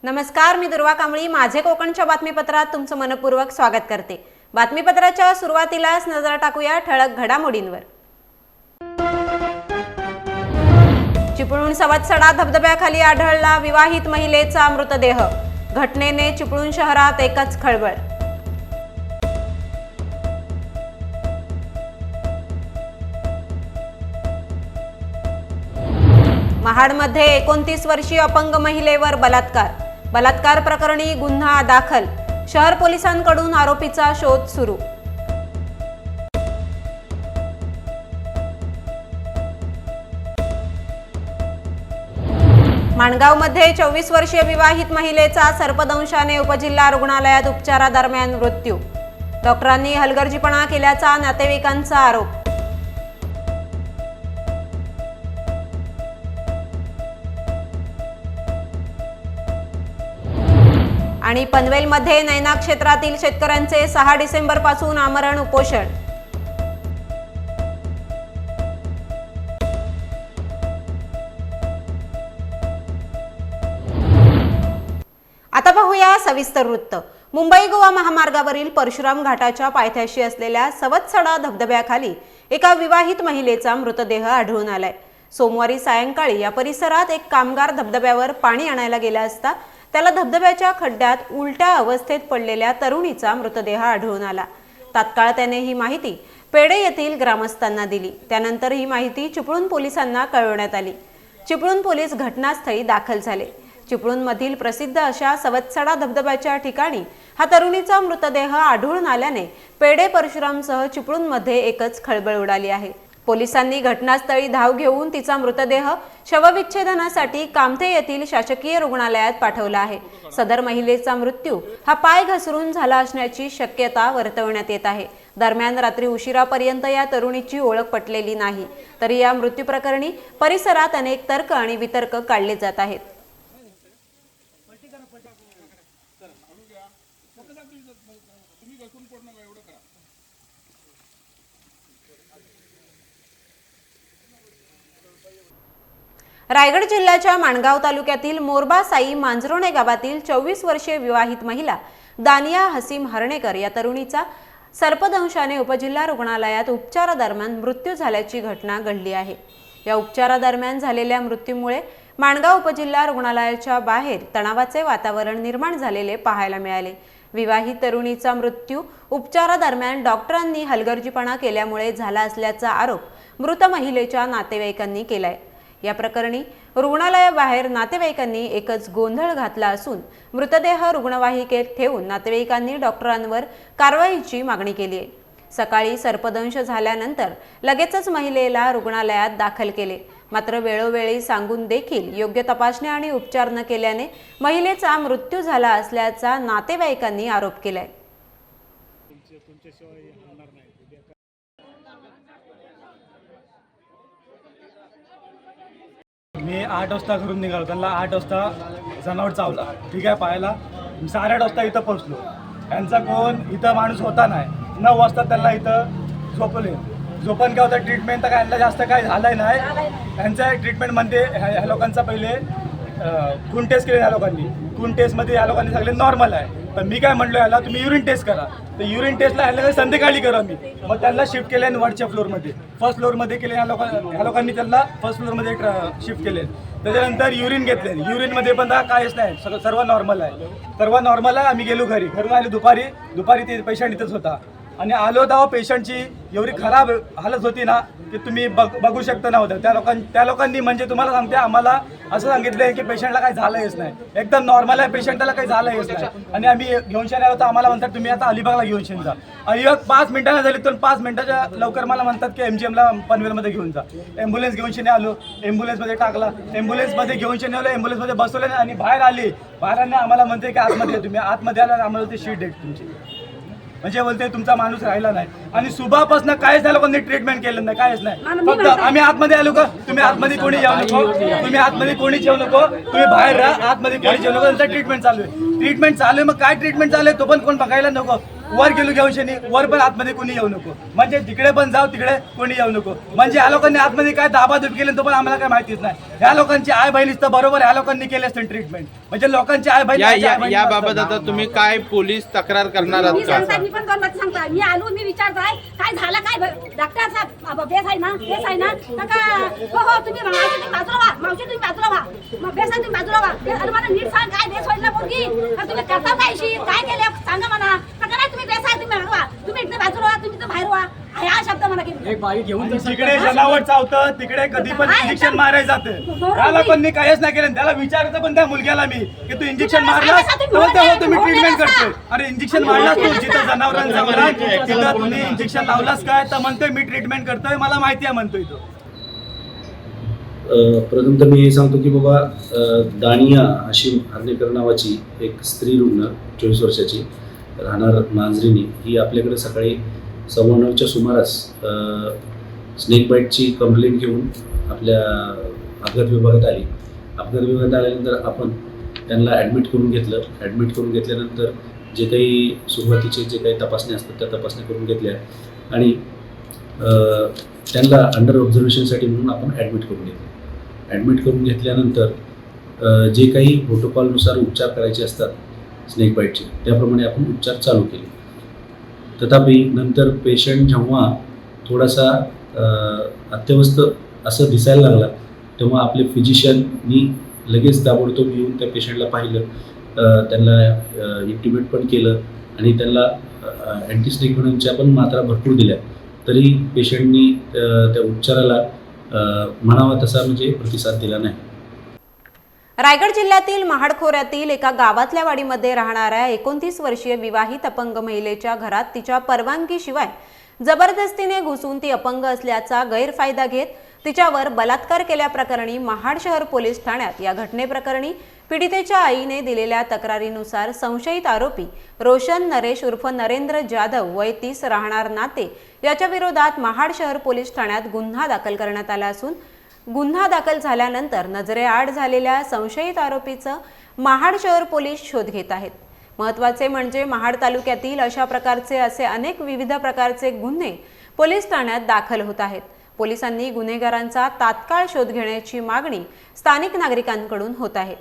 नमस्कार, मी दुर्वा कांबळी. माझे कोकणच्या बातमीपत्रात तुमचं मनपूर्वक स्वागत करते. बातमीपत्राच्या सुरुवातीलाच नजर टाकूया ठळक घडामोडींवर. चिपळूण सवत्सडा धबधब्याखाली आढळला विवाहित महिलेचा मृतदेह. घटनेने चिपळूण शहरात एकच खळबळ. महाडमध्ये 29 वर्षीय अपंग महिलेवर बलात्कार प्रकरणी गुन्हा दाखल. शहर पोलिसांकडून आरोपीचा शोध सुरू. माणगावमध्ये 24 वर्षीय विवाहित महिलेचा सर्पदंशाने उपजिल्हा रुग्णालयात उपचारादरम्यान मृत्यू. डॉक्टरांनी हलगर्जीपणा केल्याचा नातेवाईकांचा आरोप. आणि पनवेलमध्ये नैना क्षेत्रातील शेतकऱ्यांचे 6 डिसेंबर पासून आमरण उपोषण. आता पाहूया सविस्तर वृत्त. मुंबई गोवा महामार्गावरील परशुराम घाटाच्या पायथ्याशी असलेल्या सवत्सडा धबधब्याखाली एका विवाहित महिलेचा मृतदेह आढळून आलाय. सोमवारी सायंकाळी या परिसरात एक कामगार धबधब्यावर पाणी आणायला गेला असता त्याला धबधब्याच्या खड्ड्यात उलट्या अवस्थेत पडलेल्या तरुणीचा मृतदेह आढळून आला. तात्काळ त्याने ही माहिती पेडे येथील ग्रामस्थांना दिली. त्यानंतर ही माहिती चिपळूण पोलिसांना कळवण्यात आली. चिपळूण पोलीस घटनास्थळी दाखल झाले. चिपळूणमधील प्रसिद्ध अशा सवत्सडा धबधब्याच्या ठिकाणी हा तरुणीचा मृतदेह आढळून आल्याने पेडे परशुरामसह चिपळूणमध्ये एकच खळबळ उडाली आहे. पोलिसांनी घटनास्थळी धाव घेऊन तिचा मृतदेह शवविच्छेदनासाठी कामथे येथील शासकीय रुग्णालयात पाठवला आहे. सदर महिलेचा मृत्यू हा पाय घसरून झाला असण्याची शक्यता वर्तवण्यात येत आहे. दरम्यान रात्री उशिरापर्यंत या तरुणीची ओळख पटलेली नाही. तरी या मृत्यू प्रकरणी परिसरात अनेक तर्क आणि वितर्क काढले जात आहेत. रायगड जिल्ह्याच्या माणगाव तालुक्यातील मोरबा साई मांजरोणे गावातील 24 वर्षीय विवाहित महिला दानिया हसीम हरणेकर या तरुणीचा सर्पदंशाने उपजिल्हा रुग्णालयात उपचारादरम्यान मृत्यू झाल्याची घटना घडली आहे. या उपचारादरम्यान झालेल्या मृत्यूमुळे माणगाव उपजिल्हा रुग्णालयाच्या बाहेर तणावाचे वातावरण निर्माण झालेले पाहायला मिळाले. विवाहित तरुणीचा मृत्यू उपचारादरम्यान डॉक्टरांनी हलगर्जीपणा केल्यामुळे झाला असल्याचा आरोप मृत महिलेच्या नातेवाईकांनी केलाय. या प्रकरणी रुग्णालयाबाहेर नातेवाईकांनी एकच गोंधळ घातला असून मृतदेह रुग्णवाहिकेत ठेवून नातेवाईकांनी डॉक्टरांवर कारवाईची मागणी केली आहे. सकाळी सर्पदंश झाल्यानंतर लगेचच महिलेला रुग्णालयात दाखल केले. मात्र वेळोवेळी सांगून देखील योग्य तपासणी आणि उपचार न केल्याने महिलेचा मृत्यू झाला असल्याचा नातेवाईकांनी आरोप केलाय. मी 8 वाजता घरून निघालो. त्यांना 8 वाजता जनावर चावला, ठीक आहे, पाहायला. 8:30 वाजता इथं पोहोचलो. यांचा कोण इथं माणूस होता नाही. 9 वाजता त्यांना इथं झोपले. झोपण काय होतं, ट्रीटमेंट तर काय जास्त काय झालं नाही. त्यांच्या ट्रीटमेंटमध्ये ह्या लोकांचा पहिले खून टेस्ट केले. ह्या लोकांनी खून टेस्टमध्ये ह्या लोकांनी सांगले नॉर्मल आहे. तर मी काय म्हणलो याला, तुम्ही युरिन टेस्ट करा. तर युरिन टेस्टला ह्याला संध्याकाळी करा. मी मग त्यांना शिफ्ट केले वरच्या फ्लोअरमध्ये. फर्स्ट फ्लोअरमध्ये केले. ह्या लोकांनी त्यांना फर्स्ट फ्लोअरमध्ये शिफ्ट केले. त्याच्यानंतर युरिन घेतले. युरिनमध्ये पण काहीच नाही, सर्व नॉर्मल आहे. सर्व नॉर्मल आहे. आम्ही गेलो घरी. घरून आले दुपारी ते पेशंट इथंच होता. आणि आलो तेव्हा पेशंटची एवढी खराब हालत होती ना की तुम्ही बघू शकता नव्हतं. त्या लोकांनी म्हणजे तुम्हाला सांगते, आम्हाला असं सांगितलं आहे की पेशंटला काही झालंच नाही, एकदम नॉर्मल आहे, पेशंटला काही झालंच नाही. आणि आम्ही घेऊन शेण तर आम्हाला म्हणतात तुम्ही आता अलिबागला घेऊन शेण जा. अलिबाग 5 मिनिटांना झाली, तर 5 मिनिटाच्या लवकर मला म्हणतात की MGMला पनवेलमध्ये घेऊन जा. ॲम्ब्युलन्स घेऊन शेणे आलो. ॲम्ब्युलन्समध्ये टाकला. ॲम्ब्युलन्समध्ये घेऊन शेणे आलो. ॲम्ब्युलन्समध्ये बसवले आणि बाहेर आली. बाहेर आम्हाला म्हणते की आतमध्ये तुम्ही आतमध्ये आला. आम्हाला ते शीट डेट तुमची म्हणजे बोलते तुमचा माणूस राहिला नाही. आणि सुभापासून काहीच त्या लोकांनी ट्रीटमेंट केलं नाही, काहीच नाही. फक्त आम्ही आतमध्ये आलो का, तुम्ही आतमध्ये कोणी येऊ नको, तुम्ही आतमध्ये कोणी येऊ नको, तुम्ही बाहेर राहा, आतमध्ये कोणी येऊ नको. त्यांचं ट्रीटमेंट चालू आहे. मग काय ट्रीटमेंट चालू आहे तो पण कोण बघायला नको. वर गेलो घेऊन शनी वर पण आतमध्ये कोणी येऊ नको, म्हणजे तिकडे पण जाऊ तिकडे कोणी येऊ नको. म्हणजे या लोकांनी आतमध्ये काय दाबादूब केली तो पण आम्हाला काय माहितीच नाही. या लोकांची आई बहिणीच तर बरोबर या लोकांनी केली असते ट्रीटमेंट, म्हणजे लोकांची आई बहिणी याबाबत आता तुम्ही काय पोलीस तक्रार करणार आहात मी का? सांगता, मी पण दोन वाजता सांगता. मी आलो, मी विचारताय काय झालं, काय डॉक्टर साहेब बेस आहे ना, बेस आहे ना का हो हो तुम्ही मावशी तुम्ही बाजूला व्हा, मावशी तुम्ही बाजूला व्हा, मग बेस आहे तुम्ही बाजूला व्हा. अरे मला नीट सांग काय बेस होईल ना पोरगी, तुम्ही करता काय शी काय केलं सांगा मला. काय तुम्ही बेस आहे तुम्ही व्हा, तुम्ही इकडे बाजूला व्हा, तुम्ही तर बाहेर व्हा, हा शब्द मला केली. तिकडे जनावर चावतं तिकडे कधी पण इंजेक्शन मारायला जाते. त्या लोकांनी काहीच नाही केलं. त्याला विचारतं पण त्या मुलग्याला मी की तू इंजेक्शन मारलास, हो तुम्ही ट्रीटमेंट करतोय. अरे इंजेक्शन मारलास तू जिथं जनावरांचा चावला तिथं तुम्ही इंजेक्शन लावलास काय, तर म्हणतोय मी ट्रीटमेंट करतोय, मला माहिती आहे म्हणतोय तो. प्रथम तर मी हे सांगतो की बाबा दानिया हाशिम हार्नेकर नावाची एक स्त्री रुग्ण 24 वर्षाची राहणार मांजरीनी ही आपल्याकडे सकाळी 9:15च्या सुमारास स्नेक बाईटची कंप्लेंट घेऊन आपल्या अपघात विभागात आली. अपघात विभागात आल्यानंतर आपण त्यांना ॲडमिट करून घेतलं. ॲडमिट करून घेतल्यानंतर जे काही सुरुवातीचे जे काही तपासण्या असतात त्या तपासण्या करून घेतल्या आणि त्यांना अंडर ऑब्झर्वेशनसाठी म्हणून आपण ॲडमिट करून घेतलं. ॲडमिट करून घेतल्यानंतर जे काही प्रोटोकॉलनुसार उपचार करायचे असतात स्नेक बाईटचे त्याप्रमाणे आपण उपचार चालू केले. तथापि नंतर पेशंट जेव्हा थोडासा अत्यवस्थ असं दिसायला लागला तेव्हा आपले फिजिशियननी लगेच ताबडतोब येऊन त्या पेशंटला पाहिलं, त्यांना इंटिमेट पण केलं आणि त्यांना अँटीस्नेक पण मात्रा भरपूर दिल्या. तरी पेशंटनी त्या उपचाराला म्हणावा तसा म्हणजे प्रतिसाद दिला नाही. रायगड जिल्ह्यातील महाड खोऱ्यातील एका गावातल्या वाडीमध्ये राहणाऱ्या 29 वर्षीय विवाहित अपंग महिलेच्या घरात तिच्या परवानगीशिवाय जबरदस्तीने घुसून ती अपंग असल्याचा गैरफायदा घेत तिच्यावर बलात्कार केल्याप्रकरणी महाड शहर पोलीस ठाण्यात या घटनेप्रकरणी पीडितेच्या आईने दिलेल्या तक्रारीनुसार संशयित आरोपी रोशन नरेश उर्फ नरेंद्र जाधव वय 30 राहणार नाते याच्या विरोधात महाड शहर पोलीस ठाण्यात गुन्हा दाखल करण्यात आला असून गुन्हा दाखल झाल्यानंतर नजरेआड झालेल्या संशयित आरोपीचं महाड शहर पोलीस शोध घेत आहेत. महत्त्वाचे म्हणजे महाड तालुक्यातील अशा प्रकारचे असे अनेक विविध प्रकारचे गुन्हे पोलीस ठाण्यात दाखल होत आहेत. पोलिसांनी गुन्हेगारांचा तात्काळ शोध घेण्याची मागणी स्थानिक नागरिकांकडून होत आहे.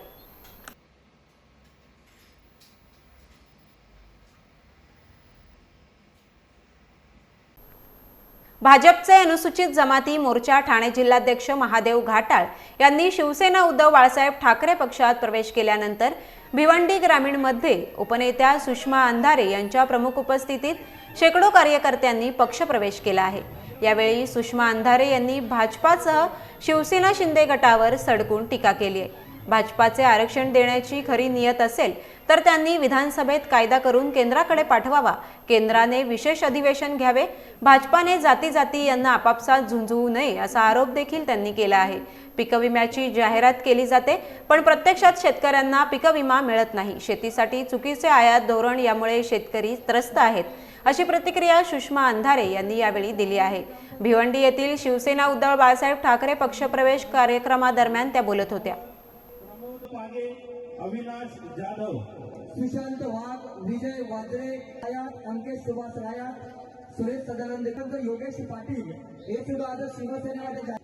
भाजपचे अनुसूचित जमाती मोर्चा ठाणे जिल्हाध्यक्ष महादेव घाटाळ यांनी शिवसेना उद्धव बाळासाहेब ठाकरे पक्षात प्रवेश केल्यानंतर भिवंडी ग्रामीणमध्ये उपनेत्या सुषमा अंधारे यांच्या प्रमुख उपस्थितीत शेकडो कार्यकर्त्यांनी पक्षप्रवेश केला आहे. यावेळी सुषमा अंधारे यांनी भाजपासह शिवसेना शिंदे गटावर सडकून टीका केली आहे. भाजपाचे आरक्षण देण्याची खरी नियत असेल तर त्यांनी विधानसभेत कायदा करून केंद्राकडे पाठवावा, केंद्राने विशेष अधिवेशन घ्यावे, भाजपाने जाती जाती यांना आपापसात झुंजवू नये असा आरोप देखील त्यांनी केला आहे. पीक विम्याची जाहिरात केली जाते पण प्रत्यक्षात शेतकऱ्यांना पीक विमा मिळत नाही. शेतीसाठी चुकीचे आयात धोरण यामुळे शेतकरी त्रस्त आहेत अशी प्रतिक्रिया सुषमा अंधारे यांनी यावेळी दिली आहे. भिवंडी येथील शिवसेना उद्धव बाळासाहेब ठाकरे पक्षप्रवेश कार्यक्रमादरम्यान त्या बोलत होत्या. अविनाश जाधव, सुशांत वाघ, विजय वाजरे, अंकेश सुभाष रायात, सुरेश सदानंद, योगेश पाटील हे सुद्धा आज शिवसेनेमध्ये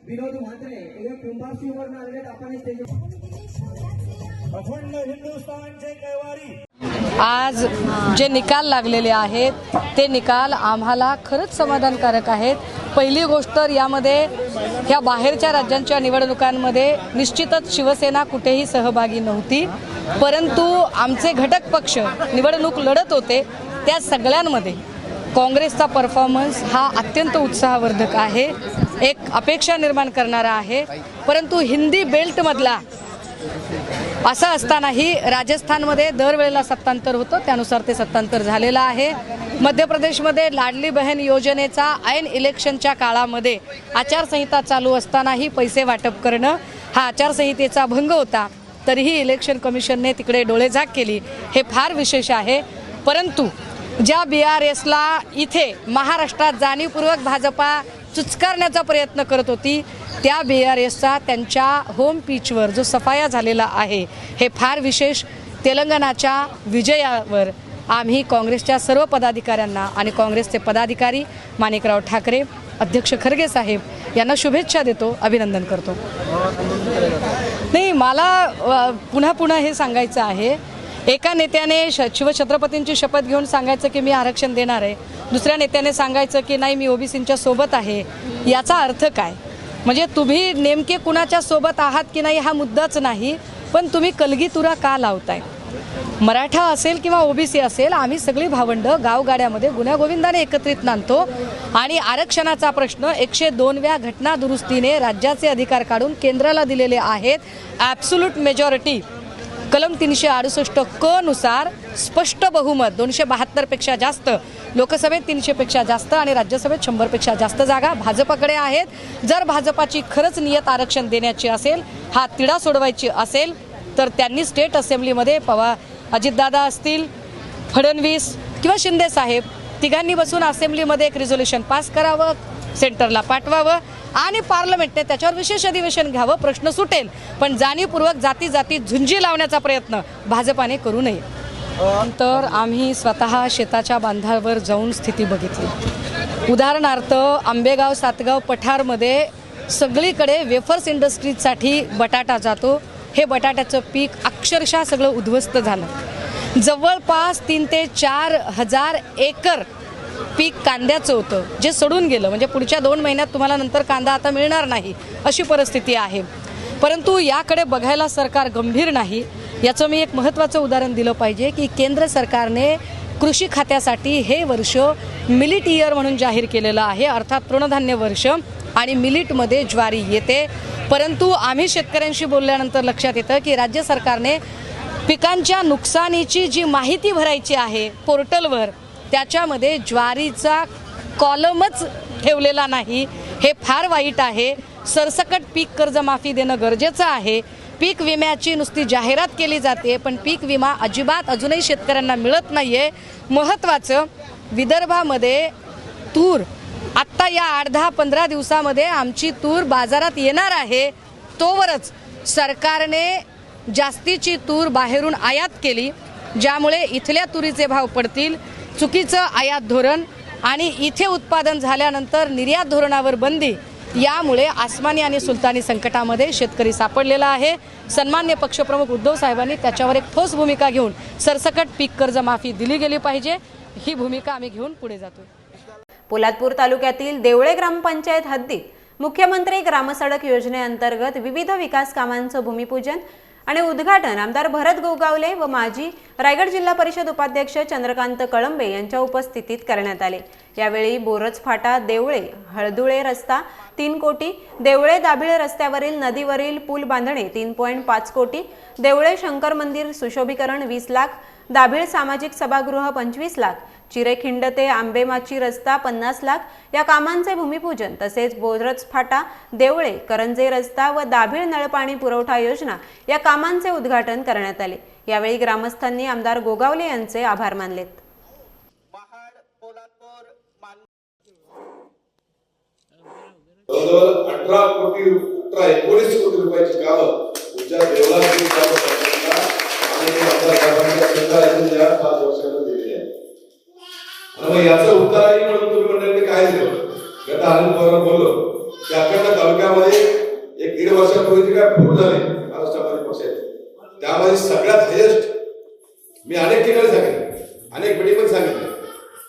विनोद म्हात्रे हे कुंभारशिववरून आलेले आपण अखंड हिंदुस्थानचे कैवारी. आज जे निकाल लागलेले आहेत ते निकाल आम्हाला खरंच समाधानकारक आहेत. पहिली गोष्ट तर यामध्ये ह्या बाहेरच्या राज्यांच्या निवडणुकांमध्ये निश्चितच शिवसेना कुठेही सहभागी नव्हती, परंतु आमचे घटक पक्ष निवडणूक लढत होते त्या सगळ्यांमध्ये काँग्रेसचा परफॉर्मन्स हा अत्यंत उत्साहवर्धक आहे, एक अपेक्षा निर्माण करणारा आहे. परंतु हिंदी बेल्टमधला असं असतानाही राजस्थानमध्ये दरवेळेला सत्तांतर होतं, त्यानुसार ते सत्तांतर झालेलं आहे. मध्य प्रदेशमध्ये लाडली बहीण योजनेचा ऐन इलेक्शनच्या काळामध्ये आचारसंहिता चालू असतानाही पैसे वाटप करणं हा आचारसंहितेचा भंग होता, तरीही इलेक्शन कमिशनने तिकडे डोळेझाक केली, हे फार विशेष आहे. परंतु ज्या BRSला इथे महाराष्ट्रात जाणीवपूर्वक भाजपा चुचकारण्याचा प्रयत्न करत होती त्या BRSचा त्यांच्या होम पिचवर जो सफाया झालेला आहे हे फार विशेष. तेलंगणाच्या विजयावर आम्ही काँग्रेसच्या सर्व पदाधिकाऱ्यांना आणि काँग्रेसचे पदाधिकारी माणिकराव ठाकरे, अध्यक्ष खरगे साहेब यांना शुभेच्छा देतो, अभिनंदन करतो. नाही, मला पुन्हा पुन्हा हे सांगायचं आहे, एका नेत्याने शिवछत्रपतींची शपथ घेऊन सांगायचं की मी आरक्षण देणार आहे, दुसऱ्या नेत्याने सांगायचं की नाही मी ओबीसींच्या सोबत आहे. याचा अर्थ काय? म्हणजे तुम्ही नेमके कुणाच्या सोबत आहात की नाही हा मुद्दाच नाही, पण तुम्ही कलगीतुरा का लावताय? मराठा असेल किंवा ओबीसी असेल, आम्ही सगळी भावंडं गावगाड्यामध्ये गुण्यागोविंदाने एकत्रित नांदतो आणि आरक्षणाचा प्रश्न 102व्या घटना दुरुस्तीने राज्याचे अधिकार काढून केंद्राला दिलेले आहेत. ॲब्सोल्यूट मेजॉरिटी कलम 368 क नुसार स्पष्ट बहुमत 272पेक्षा जास्त, लोकसभेत 300पेक्षा जास्त आणि राज्यसभेत 100पेक्षा जास्त जागा भाजपकडे आहेत. जर भाजपाची खरंच नियत आरक्षण देण्याची असेल, हा तिढा सोडवायची असेल, तर त्यांनी स्टेट असेंब्लीमध्ये अजितदादा असतील, फडणवीस किंवा शिंदे साहेब तिघांनी बसून असेंब्लीमध्ये एक रिझोल्युशन पास करावं, सेंटरला पाठवावं आणि पार्लमेंटने त्याच्यावर विशेष अधिवेशन घ्यावं. प्रश्न सुटेल. पण जाणीवपूर्वक जाती जाती झुंजी लावण्याचा प्रयत्न भाजपाने करू नये. तर आम्ही स्वतः शेताच्या बांधावर जाऊन स्थिती बघितली. उदाहरणार्थ आंबेगाव, सातगाव, पठारमध्ये सगळीकडे वेफर्स इंडस्ट्रीजसाठी बटाटा जातो. हे बटाट्याचं पीक अक्षरशः सगळं उद्ध्वस्त झालं. जवळपास 3 ते 4 हजार एकर पीक कांद्याचं होतं, जे सडून गेलं. म्हणजे पुढच्या 2 महिन्यात तुम्हाला नंतर कांदा आता मिळणार नाही अशी परिस्थिती आहे. परंतु याकडे बघायला सरकार गंभीर नाही. याचं मी एक महत्त्वाचं उदाहरण दिलं पाहिजे की केंद्र सरकारने कृषी खात्यासाठी हे वर्ष मिलिट इयर म्हणून जाहीर केलेलं आहे, अर्थात तृणधान्य वर्ष, आणि मिलिटमध्ये ज्वारी येते. परंतु आम्ही शेतकऱ्यांशी बोलल्यानंतर लक्षात येतं की राज्य सरकारने पिकांच्या नुकसानीची जी माहिती भरायची आहे पोर्टलवर, त्याच्यामध्ये ज्वारीचा कॉलमच ठेवलेला नाही. हे फार वाईट आहे. सरसकट पीक कर्जमाफी देणं गरजेचं आहे. पीक विम्याची नुसती जाहिरात केली जाते, पण पीक विमा अजिबात अजूनही शेतकऱ्यांना मिळत नाही आहे. महत्त्वाचं, विदर्भामध्ये तूर आत्ता या 8-10-15 दिवसामध्ये आमची तूर बाजारात येणार आहे. तोवरच सरकारने जास्तीची तूर बाहेरून आयात केली, ज्यामुळे इथल्या तुरीचे भाव पडतील. चुकीचं आयात धोरण आणि इथे उत्पादन झाल्यानंतर निर्यात धोरणावर बंदी, यामुळे आसमानी आणि सुलतानी संकटामध्ये शेतकरी सापडलेला आहे. सन्मान्य पक्षप्रमुख उद्धव साहेबांनी त्याच्यावर एक ठोस भूमिका घेऊन सरसकट पीक कर्ज माफी दिली गेली पाहिजे. ही भूमिका आम्ही घेऊन पुढे जातो. पोलादपूर तालुक्यातील देवळे ग्रामपंचायत हद्दीत मुख्यमंत्री ग्रामसडक योजनेअंतर्गत विविध विकास कामांचं भूमिपूजन आणि उद्घाटन आमदार भरत गोगावले व माजी रायगड जिल्हा परिषद उपाध्यक्ष चंद्रकांत कळंबे यांच्या उपस्थितीत करण्यात आले. यावेळी बोरज फाटा देवळे हळदुळे रस्ता 3 कोटी, देवळे दाभिळ रस्त्यावरील नदीवरील पूल बांधणे 3.5 कोटी, देवळे शंकर मंदिर सुशोभीकरण 20 लाख, दाभिळ सामाजिक सभागृह 25 लाख, चिरेखिंड ते आंबेमाची रस्ता 50 लाख या कामांचे भूमिपूजन तसेच बोरज फाटा देवळे करंजे रस्ता व दाभिळ नळपाणी पुरवठा योजना या कामांचे उद्घाटन करण्यात आले. यावेळी ग्रामस्थांनी आमदार गोगावले यांचे आभार मानलेत. 18 कोटी 19 कोटी रुपयाची कामं तुमच्या देवळाची कामं करण्याचा आणि आमच्या 5 वर्षांना दिलेली आहे. आणि मग याचं उत्तरही म्हणून तुम्ही मंडळींनी काय दिलं? गत आनंद पवार बोललो की अखंड तालुक्यामध्ये एक 1.5 वर्षापूर्वी काय फूट झाले महाराष्ट्रामध्ये पक्षाचे, त्यामध्ये सगळ्यात हायेस्ट मी अनेक ठिकाणी सांगितलं, अनेक मीटिंगमध्ये सांगितलं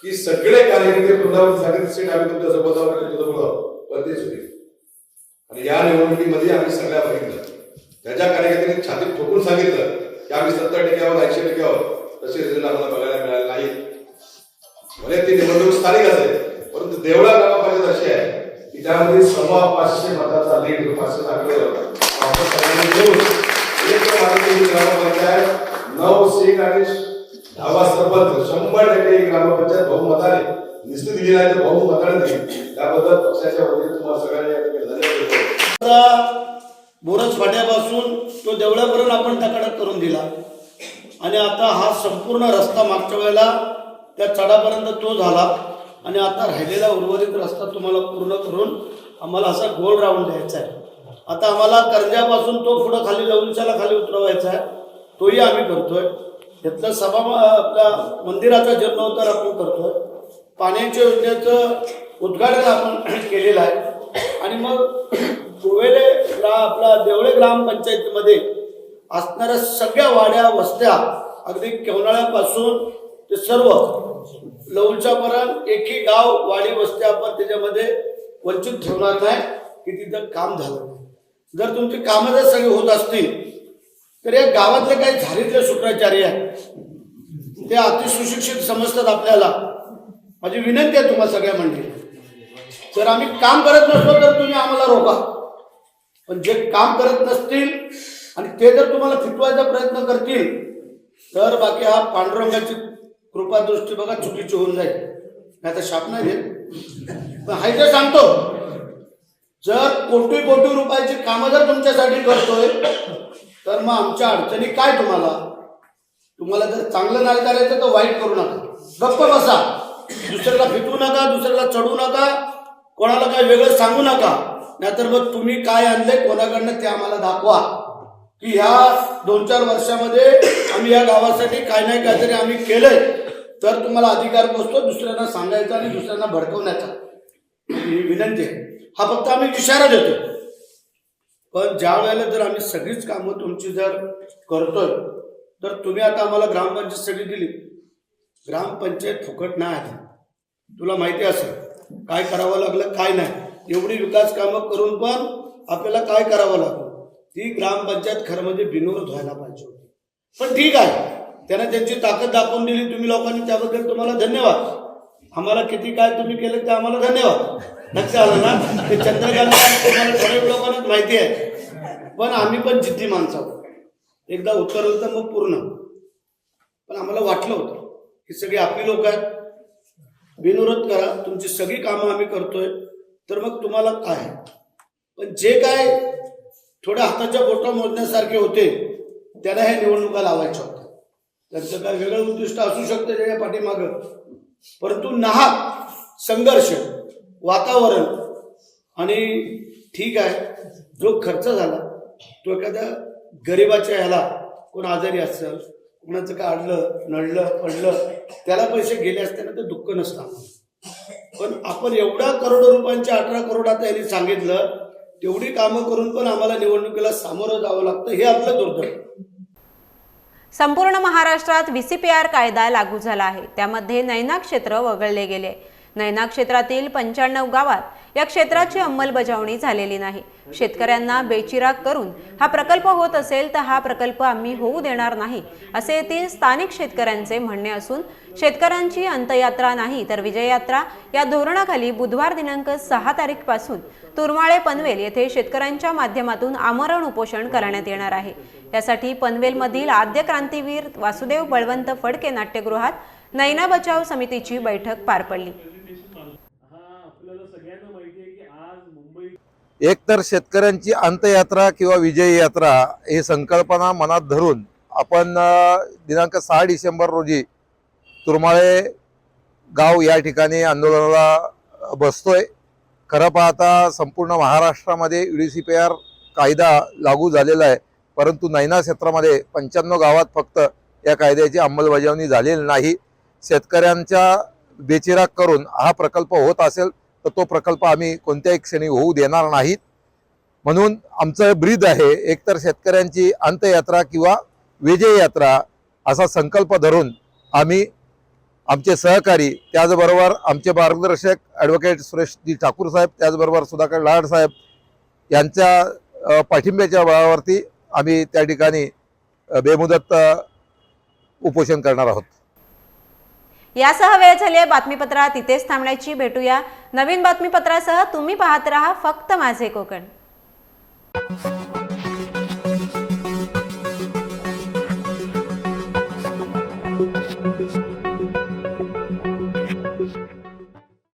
की सगळे कार्यकर्ते तोंडावर सांगितले सीट आम्ही तुमच्या सोबत आहोत वरतीच होती. आणि या निवडणुकीमध्ये आम्ही सगळ्या बघितलं, त्याच्या कार्यकर्त्यांनी छातीत ठोकून सांगितलं की आम्ही 70% आहोत 80% आहोत, तसे रिझल्ट आम्हाला बघायला मिळाले नाही. भले ती निवडणूक स्थानिक असेल, परंतु देवळा ग्रामपंचायत अशी आहे की त्यामध्ये 500 मताचा लीड 500 दाखवलेला होता. आपण सगळ्यांनी मिळून एक ग्रामपंचायत 9 सीट आणि 10 सरपंच 100% ग्रामपंचायत बहुमताने निश्चित दिली नाही तर बहुमताने दिली. त्याबद्दल पक्षाच्या वतीने तुम्हाला सगळ्यांनी धन्यवाद. बोरज फाट्यापासून तो देवळापर्यंत आपण टकाटक करून दिला आणि आता हा संपूर्ण रस्ता मागच्या वेळेला त्या चढापर्यंत तो झाला आणि आता राहिलेला उर्वरित रस्ता तुम्हाला पूर्ण करून आम्हाला असा गोल राऊंड द्यायचा आहे. आता आम्हाला करंजापासून तो पुढं खाली लवणीच्याला खाली उतरवायचा आहे. तोही आम्ही करतोय. इथलं आपला मंदिराचा जीर्णोद्धार आपण करतोय. पाण्याच्या योजनेचं उद्घाटन आपण केलेलं आहे. आणि मग आपला देवळे ग्रामपंचायतीमध्ये असणाऱ्या सगळ्या वाड्या वस्त्या अगदी केवनाळ्यापासून ते सर्व लवलच्यापर्यंत एकही गाव वाडी वस्ती आपण त्याच्यामध्ये वंचित ठेवणार नाही की तिथं काम झालं नाही. जर तुमची कामं जर सगळी होत असतील तर या गावातले काही झारीतले शुक्राचार्य आहेत ते अतिसुशिक्षित समजतात आपल्याला. माझी विनंती आहे तुम्हाला सगळ्या मंडळी, जर आम्ही काम करत नसलो तर तुम्ही आम्हाला रोका, पण जे काम करत नसतील आणि ते जर तुम्हाला फिटवायचा प्रयत्न करतील तर बाकी हा पांडुरंगाची कृपा दृष्टी बघा चुकीची होऊन जाईल. नाही तर शाप नाही देत, पण हाय ते सांगतो, जर कोटी कोटी रुपयाची कामं जर तुमच्यासाठी करतोय तर मग आमच्या अडचणी काय? तुम्हाला जर चांगलं नाही करायचं तर वाईट करू नका, गप्प बसा. दुसऱ्याला फिटवू नका, दुसऱ्याला चढवू नका, कोणाला काय वेगळं सांगू नका. नाहीतर मग तुम्ही काय आणले कोणाकडनं ते आम्हाला दाखवा की ह्या 2-4 वर्षामध्ये आम्ही या गावासाठी काय नाही काहीतरी आम्ही केलंय. तर तुम्हाला अधिकार बसतो दुसऱ्यांना सांगायचा आणि दुसऱ्यांना भडकवण्याचा. ही विनंती आहे. हा फक्त आम्ही इशारा देतो. पण ज्या वेळेला जर आम्ही सगळीच कामं तुमची जर करतोय तर तुम्ही आता आम्हाला ग्रामपंचायत सगळी दिली. ग्रामपंचायत फुकट नाही आली. तुला माहिती असेल काय करावं लागलं काय नाही. एवढी विकास कामं करून पण आपल्याला काय करावं लागलं. ती ग्रामपंचायत खरं म्हणजे बिनविरोध व्हायला पाहिजे होती. पण ठीक आहे, त्याने त्यांची ताकद दाखवून दिली तुम्ही लोकांनी, त्याबद्दल तुम्हाला धन्यवाद. आम्हाला किती काय तुम्ही केलं ते आम्हाला धन्यवाद. लक्षात आलं ना? ते चंद्रकांत तुम्हाला ठराविक लोकांनाच माहिती आहे, पण आम्ही पण जिद्दी माणसं आहोत. एकदा उतरलं तर मग पूर्ण. पण आम्हाला वाटलं होतं ही सगळी आपली लोक आहेत, बिनविरोध करा, तुमची सगळी कामं आम्ही करतोय तर मग तुम्हाला काय. पण जे काय थोड्या हाताच्या बोटा मोजण्यासारखे होते त्यांना हे निवडणुका लावायच्या होत्या. त्यांचं काय वेगळं उद्दिष्ट असू शकतं त्याच्या पाठीमागं, परंतु नाहक संघर्ष वातावरण. आणि ठीक आहे, जो खर्च झाला तो एखाद्या गरिबाच्या ह्याला, कोण आजारी असेल, कोणाचं काय अडलं नडलं पडलं त्याला पैसे गेले असते ना तर दुःख नसतं. पण आपण एवढा करोडो रुपयांचे 18 करोड आता यांनी सांगितलं, तेवढी कामं करून पण आम्हाला निवडणुकीला सामोरं जावं लागतं. हे आपलं दुर्दैव. संपूर्ण महाराष्ट्रात VCPR कायदा लागू झाला आहे. त्यामध्ये नैना क्षेत्र वगळले गेले. नैना क्षेत्रातील 95 गावात या क्षेत्राची अंमलबजावणी झालेली नाही. शेतकऱ्यांना बेचिराग करून हा प्रकल्प होत असेल तर हा प्रकल्प आम्ही होऊ देणार नाही असे येथील स्थानिक शेतकऱ्यांचे म्हणणे असून शेतकऱ्यांची अंतयात्रा नाही तर विजययात्रा या धोरणाखाली बुधवार दिनांक 6 तारीखपासून तुरमाळे पनवेल येथे शेतकऱ्यांच्या माध्यमातून आमरण उपोषण करण्यात येणार आहे. यासाठी पनवेलमधील आद्य क्रांतीवीर वासुदेव बळवंत फडके नाट्यगृहात नैना बचाव समितीची बैठक पार पडली. एकतर शेतकऱ्यांची अंतयात्रा किंवा विजय यात्रा ही संकल्पना मनात धरून आपण दिनांक 6 डिसेंबर रोजी तुरमाळे गाव या ठिकाणी आंदोलनाला बसतोय. खरं पाहता संपूर्ण महाराष्ट्रामध्ये VCPR कायदा लागू झालेला आहे, परंतु नैना क्षेत्रामध्ये 95 गावात फक्त या कायद्याची अंमलबजावणी झालेली नाही. शेतकऱ्यांच्या बेचिराग करून हा प्रकल्प होत असेल तर तो प्रकल्प आम्ही कोणत्याही क्षणी होऊ देणार नाहीत. म्हणून आमचं ब्रीद आहे, एकतर शेतकऱ्यांची अंतयात्रा किंवा विजय यात्रा असा संकल्प धरून आम्ही आमचे सहकारी, त्याचबरोबर आमचे मार्गदर्शक ॲडव्होकेट सुरेशजी ठाकूर साहेब, त्याचबरोबर सुधाकर लाड साहेब यांच्या पाठिंब्याच्या बळावरती आम्ही त्या ठिकाणी बेमुदत उपोषण करणार आहोत. यासह वेळ झाली आहे बातमीपत्रात इथेच थांबण्याची. भेटूया नवीन बातमीपत्रासह. तुम्ही पाहत रहा फक्त माझे कोकण.